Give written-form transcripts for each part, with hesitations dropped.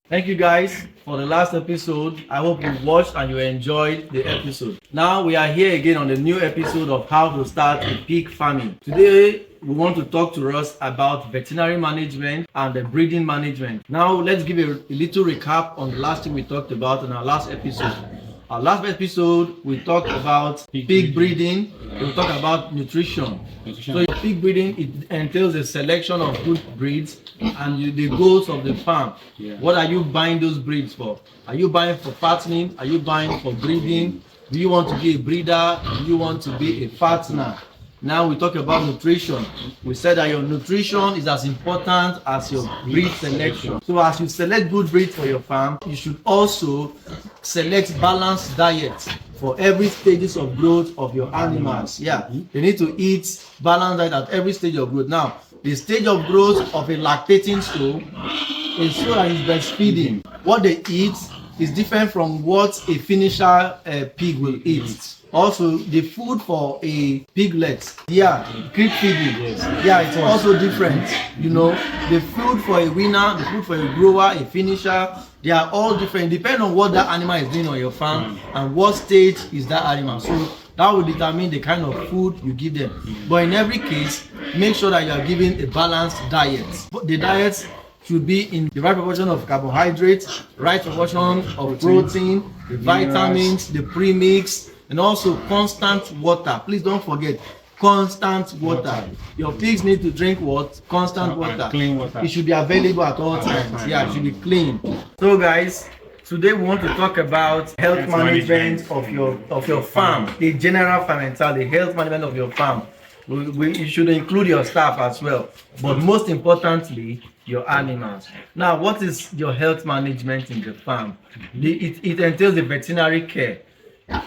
Thank you guys for the last episode. I hope you watched and you enjoyed the episode. Now we are here again on the new episode of how to start a pig farming. Today we want to talk to us about veterinary management and the breeding management. Now let's give a little recap on the last thing we talked about in our last episode. Our last episode, we talked about pig breeding. We talked about nutrition. So pig breeding, it entails a selection of good breeds and the goals of the farm. What are you buying those breeds for? Are you buying for fattening? Are you buying for breeding? Do you want to be a breeder? Do you want to be a fattener? Now we talk about nutrition. We said that your nutrition is as important as your breed selection. So as you select good breeds for your farm, you should also select balanced diets for every stages of growth of your animals. Yeah, they need to eat balanced diet at every stage of growth. Now, the stage of growth of a lactating sow is so that it's breastfeeding. What they eat is different from what a finisher pig will eat. Also, the food for a piglet, creep feeding, it's also different. You know, the food for a winner, the food for a grower, a finisher, they are all different. Depending on what that animal is doing on your farm and what stage is that animal. So that will determine the kind of food you give them. But in every case, make sure that you are giving a balanced diet. The diets should be in the right proportion of carbohydrates, right proportion of protein, the vitamins, the premix, and also constant water. Please don't forget constant water. Your pigs need to drink what? Constant water. Clean water. It should be available at all times. Yeah, it should be clean. So guys, today we want to talk about health management of your farm. The general fundamental, the health management of your farm. You should include your staff as well, but most importantly, your animals. Now, what is your health management in the farm? It entails the veterinary care.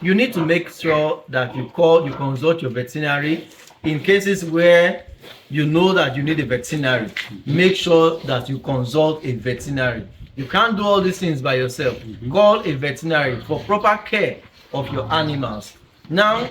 You need to make sure that you consult your veterinary in cases where you know that you need a veterinary. Make sure that you consult a veterinary. You can't do all these things by yourself. Call a veterinary for proper care of your animals. Now,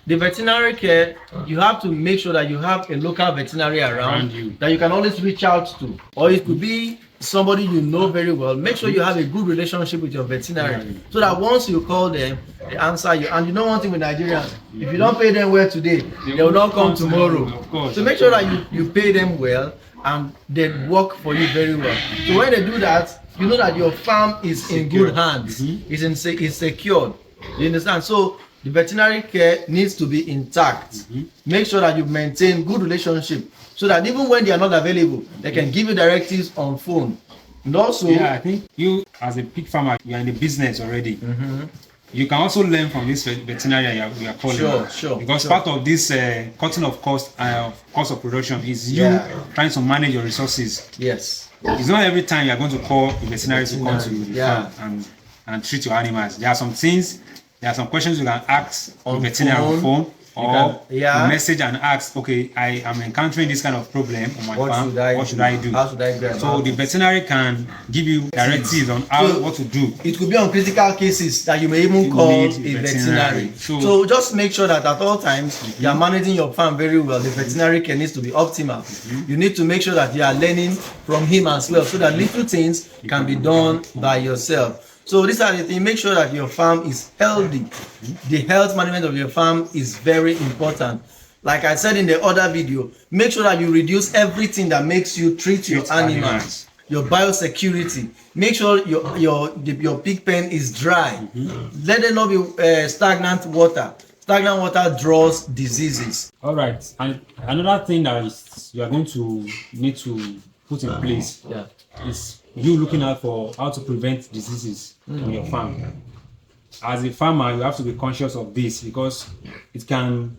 the veterinary care, you have to make sure that you have a local veterinary around you that you can always reach out to. Or it could be somebody you know very well. Make sure you have a good relationship with your veterinary so that once you call them, they answer you. And you know one thing with Nigerians, if you don't pay them well today, they will not come tomorrow. So make sure that you pay them well and they work for you very well. So when they do that, you know that your farm is in good hands. It's secured. You understand? So the veterinary care needs to be intact. Make sure that you maintain good relationship so that even when they are not available, they can give you directives on phone. And also, I think you as a pig farmer, you are in the business already. You can also learn from this veterinarian you are calling. Sure. Because part of this cutting of cost of production is you trying to manage your resources. Yes. It's not every time you are going to call a veterinary to come to the farm and treat your animals. There are some things. There are some questions you can ask on the veterinary on phone or message and ask, okay, I am encountering this kind of problem on my farm. What should I do? How should I go? So the veterinary can give you directives on what to do. It could be on critical cases that you may even call a veterinary. So just make sure that at all times you are managing your farm very well. The veterinary care needs to be optimal. You need to make sure that you are learning from him as well so that little things can be done by yourself. So these are the things. Make sure that your farm is healthy. The health management of your farm is very important. Like I said in the other video, make sure that you reduce everything that makes you treat your animals. Your biosecurity. Make sure your pig pen is dry. Let there not be stagnant water. Stagnant water draws diseases. All right. And another thing that you are going to need to put in place is you looking out for how to prevent diseases on your farm. As a farmer, you have to be conscious of this because it can,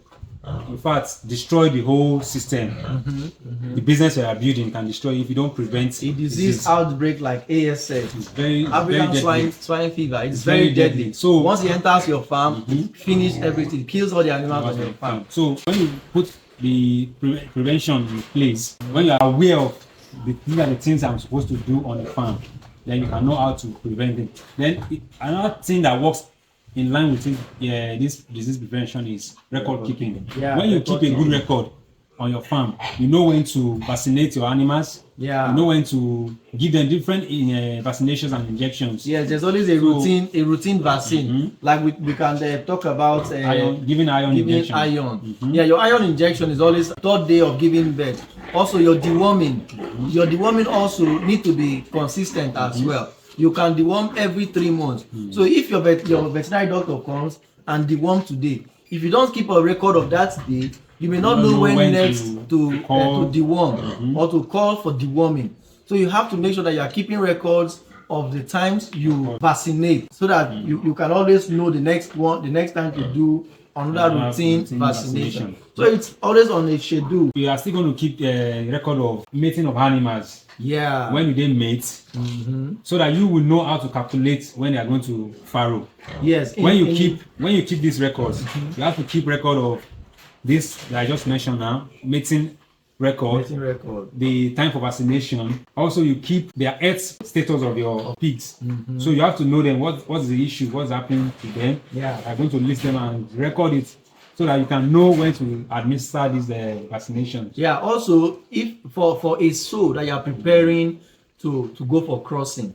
in fact, destroy the whole system. The business you are building can destroy if you don't prevent a disease outbreak like ASF. It's very African deadly. swine fever. It's very deadly. So once it enters your farm, finish everything. It kills all the animals on your farm. So when you put the prevention in place, when you are aware of these are the things I'm supposed to do on the farm, then you can know how to prevent them. Then another thing that works in line with this disease prevention is record keeping. When you keep a good record, on your farm. You know when to vaccinate your animals. Yeah. You know when to give them different vaccinations and injections. Yes, there's always a routine vaccine. Like we can talk about giving iron injection. Iron. Yeah, your iron injection is always third day of giving birth. Also, your deworming. Your deworming also need to be consistent as well. You can deworm every 3 months. So if your veterinary doctor comes and deworm today, if you don't keep a record of that day, you may not know when next to deworm or to call for deworming. So you have to make sure that you are keeping records of the times you vaccinate, so that you can always know the next time to do another routine vaccination. So it's always on a schedule. We are still going to keep a record of mating of animals. Yeah. When they mate, so that you will know how to calculate when they are going to farrow. Yes. When you keep these records, you have to keep record of this that I just mentioned now, mating record, the time for vaccination. Also, you keep the health status of your pigs. So you have to know them. What's the issue? What's happening to them? Yeah. I'm going to list them and record it, so that you can know when to administer these vaccinations. Yeah. Also, if for a sow that you are preparing to go for crossing,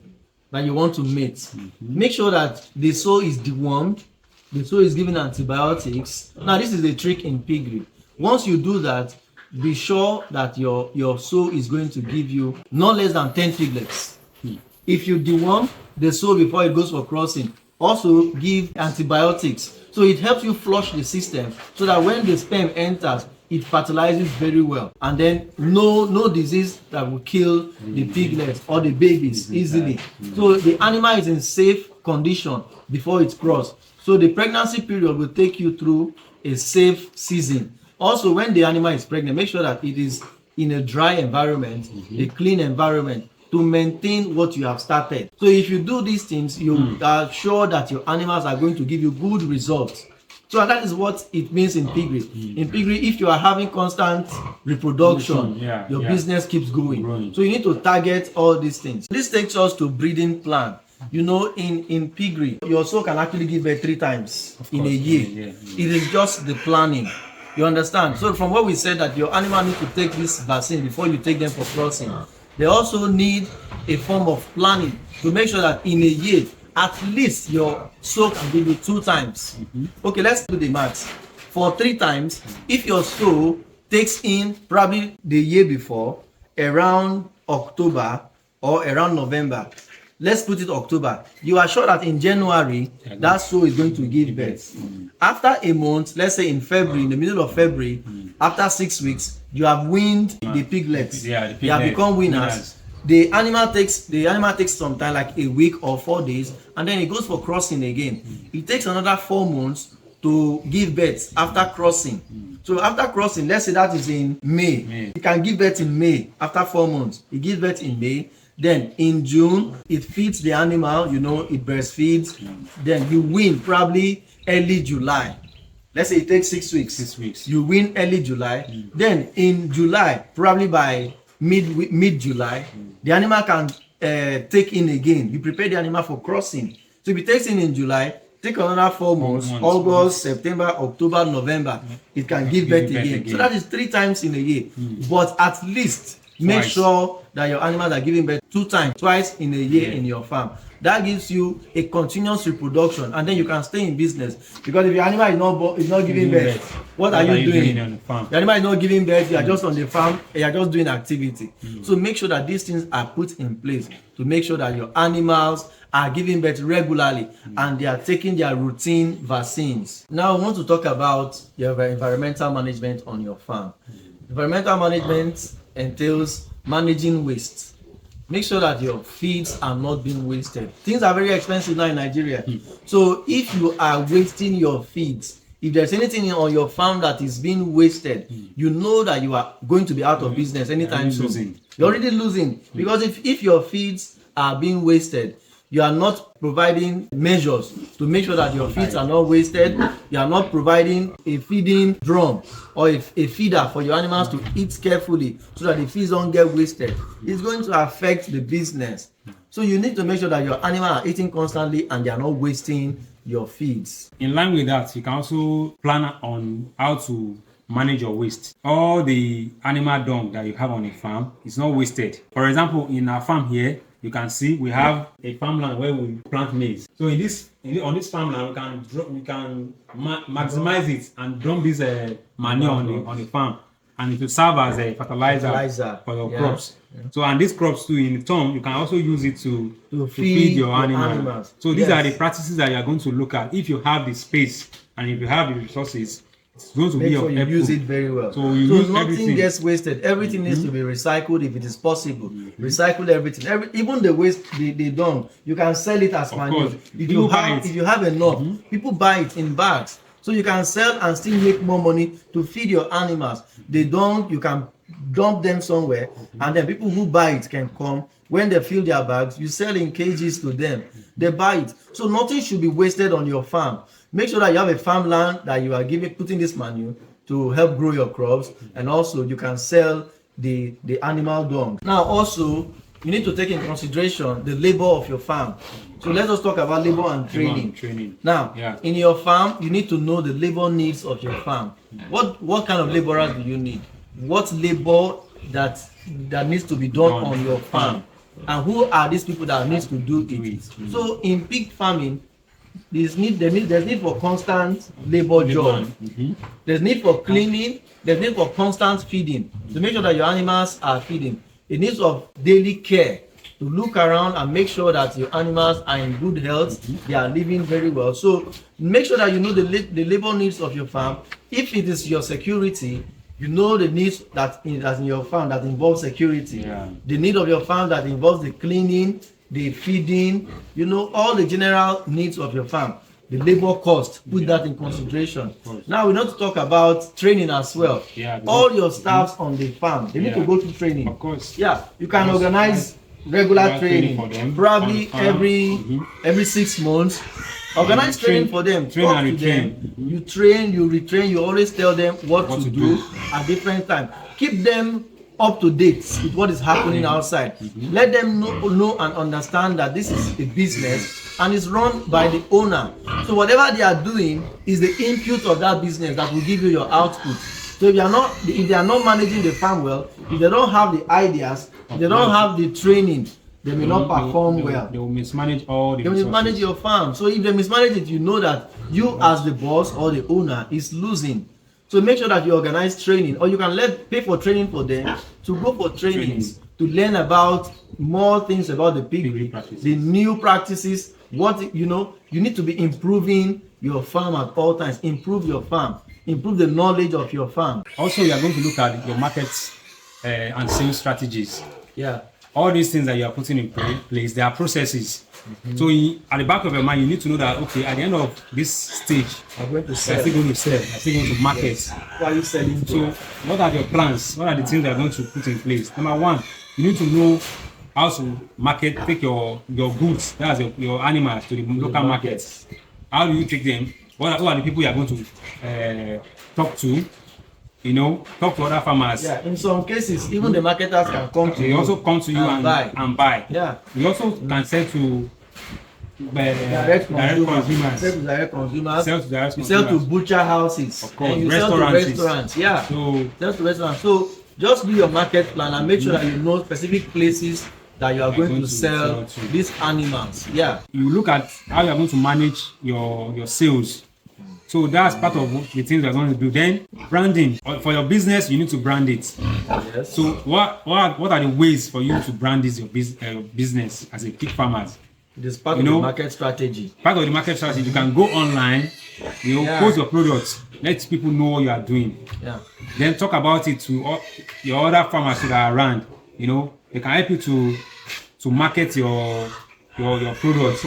that you want to mate, make sure that the sow is dewormed, the sow is given antibiotics. Now, this is the trick in piggery. Once you do that, be sure that your sow is going to give you not less than 10 piglets. If you deworm the sow before it goes for crossing, also give antibiotics. So it helps you flush the system, so that when the sperm enters, it fertilizes very well, and then no disease that will kill the piglets or the babies easily. So the animal is in safe condition before it's crossed. So the pregnancy period will take you through a safe season. Also, when the animal is pregnant, make sure that it is in a dry environment, a clean environment, to maintain what you have started. So if you do these things, you are sure that your animals are going to give you good results. So that is what it means in piggery. In piggery, if you are having constant reproduction, your business keeps going. So you need to target all these things. This takes us to breeding plan. You know, in piggery, your sow can actually give birth 3 times in a year. It is just the planning. You understand? So from what we said, that your animal need to take this vaccine before you take them for crossing, they also need a form of planning to make sure that in a year, at least your sow can give you 2 times. Okay, let's do the maths. For 3 times, if your sow takes in probably the year before, around October or around November, let's put it October, you are sure that in January, that sow is going to give birth. After a month, let's say in February, in the middle of February, after 6 weeks, you have weaned the piglets. They have become winners. The animal takes some time, like a week or 4 days, and then it goes for crossing again. It takes another 4 months to give birth after crossing. So after crossing, let's say that is in May. It can give birth in May after 4 months. It gives birth in May. Then in June, it feeds the animal, you know, it breastfeeds. Then you wean probably early July. Let's say it takes 6 weeks. 6 weeks. You wean early July. Then in July, probably by mid-July, the animal can take in again. You prepare the animal for crossing. So if it takes in July, take another 4 months, August, September, October, November, it can give birth again. So that is 3 times in a year. But at least make sure that your animals are giving birth 2 times, twice in a year in your farm. That gives you a continuous reproduction, and then you can stay in business. Because if your animal is not giving birth, what are you doing on the farm? The animal is not giving birth, you are just on the farm, you are just doing activity. So make sure that these things are put in place to make sure that your animals are giving birth regularly and they are taking their routine vaccines. Now I want to talk about your environmental management on your farm. Environmental management entails managing waste. Make sure that your feeds are not being wasted. Things are very expensive now in Nigeria. So if you are wasting your feeds, if there's anything on your farm that is being wasted, you know that you are going to be out of business anytime soon. You're already losing. Because if your feeds are being wasted, you are not providing measures to make sure that your feeds are not wasted. You are not providing a feeding drum or a feeder for your animals to eat carefully so that the feeds don't get wasted. It's going to affect the business. So you need to make sure that your animals are eating constantly and they are not wasting your feeds. In line with that, you can also plan on how to manage your waste. All the animal dung that you have on a farm is not wasted. For example, in our farm here, you can see we have a farmland where we plant maize. So on this farmland, we can maximize it and dump this manure on the farm, and it will serve as a fertilizer for your crops. Yeah. So, and these crops too, in turn, you can also use it to feed your animals. So these are the practices that you are going to look at. If you have the space and if you have the resources, it's going to be sure you use it very well. So nothing everything gets wasted. Everything needs to be recycled if it is possible. Recycle everything. Even the waste, the dung, you can sell it as manure. If you have enough, people buy it in bags. So you can sell and still make more money to feed your animals. The dung, you can dump them somewhere, and then people who buy it can come. When they fill their bags, you sell in kgs to them. They buy it. So nothing should be wasted on your farm. Make sure that you have a farmland that you are putting this manure to help grow your crops, and also you can sell the animal dung. Now also, you need to take in consideration the labor of your farm. So let us talk about labor and training. Now, in your farm, you need to know the labor needs of your farm. What kind of laborers do you need? What labor that needs to be done on your farm, and who are these people that needs to do it? So in pig farming, there's need for constant labor job. There's need for cleaning. There's need for constant feeding to make sure that your animals are feeding. It needs of daily care to look around and make sure that your animals are in good health. They are living very well. So make sure that you know the labor needs of your farm. If it is your security, you know the needs that's in your farm that involves security. The need of your farm that involves the cleaning, the feeding, you know, all the general needs of your farm. The labor cost, put that in consideration. Now we need to talk about training as well. All your staffs on the farm, they need to go through training. Of course. You can organize regular training for them, probably every 6 months. Organize training for them. Talk to them. You train, you retrain, you always tell them what to do at different times. Keep them up to date with what is happening outside. Let them know and understand that this is a business and it's run by the owner. So whatever they are doing is the input of that business that will give you your output. So if they are not managing the farm well, if they don't have the ideas, if they don't have the training, they may not perform well. They will mismanage all the resources. They will mismanage your farm. So if they mismanage it, you know that you as the boss or the owner is losing. So make sure that you organize training, or you can pay for training for them to go for trainings to learn about more things about the piggery, the new practices. You need to be improving your farm at all times. Improve your farm. Improve the knowledge of your farm. Also, you are going to look at your markets and sales strategies. All these things that you are putting in place, there are processes. So at the back of your mind, you need to know that, okay, at the end of this stage, I'm going to sell. I'm still going to sell. I'm still going to market. Yes. What are you selling to? So what are your plans? What are the things that you are going to put in place? Number one, you need to know how to take your goods, that's your animals, to the local markets. How do you take them? What are the people you are going to talk to? Talk to other farmers. In some cases, even the marketers can come to you. They also come to you and buy. You also can sell to direct consumers. Sell to butcher houses. Of course. And you sell to restaurants. Sell to restaurants. So just do your market plan and make sure that you know specific places that you are going to sell these animals. You look at how you are going to manage your sales. So that's part of the things we're going to do. Then branding. For your business, you need to brand it. So what are the ways for you to brand this your business as a pig farmer? It is part of the market strategy. Part of the market strategy. You can go online, post your products, let people know what you are doing. Then talk about it to your other farmers that are around. They can help you to market your products.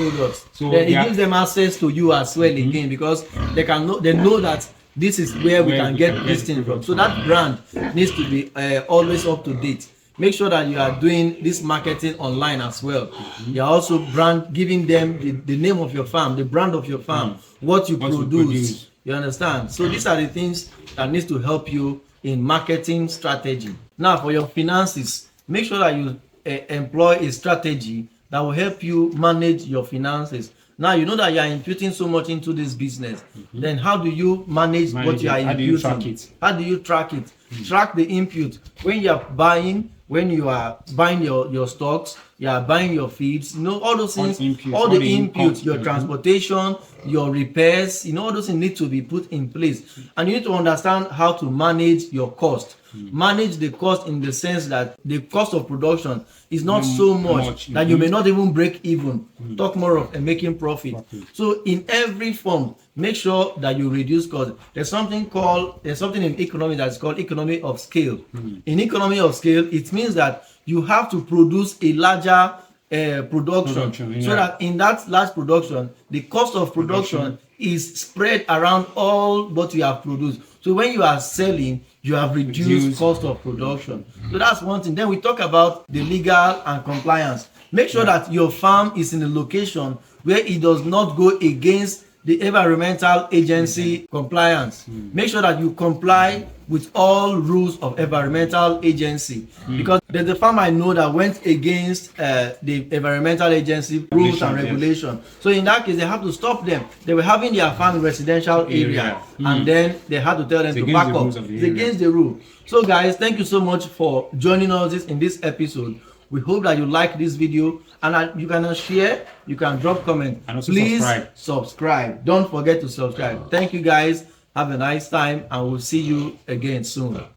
So then it gives them access to you as well again, because they know that this is where we can get this thing from. So that brand needs to be always up to date. Make sure that you are doing this marketing online as well. You are also giving them the name of your farm, the brand of your farm, what you produce. You understand? So these are the things that needs to help you in marketing strategy. Now for your finances, make sure that you employ a strategy that will help you manage your finances. Now you know that you are imputing so much into this business. Then how do you manage what you are How do imputing? you track it? How do you track it? Track the input. When you are buying your stocks, you are buying your feeds, all those things, all the inputs, your transportation, your repairs, all those things need to be put in place. And you need to understand how to manage your cost. Manage the cost in the sense that the cost of production is not so much that you may not even break even. Talk more of making profit. So in every form, make sure that you reduce cost. There's something in economy that's called economy of scale. In economy of scale, it means that you have to produce a larger production, so that in that large production, the cost of production is spread around all what you have produced. So when you are selling, you have reduced cost of production. So that's one thing. Then we talk about the legal and compliance. Make sure that your farm is in a location where it does not go against the environmental agency compliance. Make sure that you comply with all rules of environmental agency, because there's a farm I know that went against the environmental agency rules and regulation. So in that case, they have to stop them. They were having their farm in residential area, and then they had to tell them to back up. It's against the rule. So guys, thank you so much for joining us in this episode. We hope that you like this video, and you can share, you can drop comment, and also please subscribe. Don't forget to subscribe. Thank you guys. Have a nice time, and we'll see you again soon.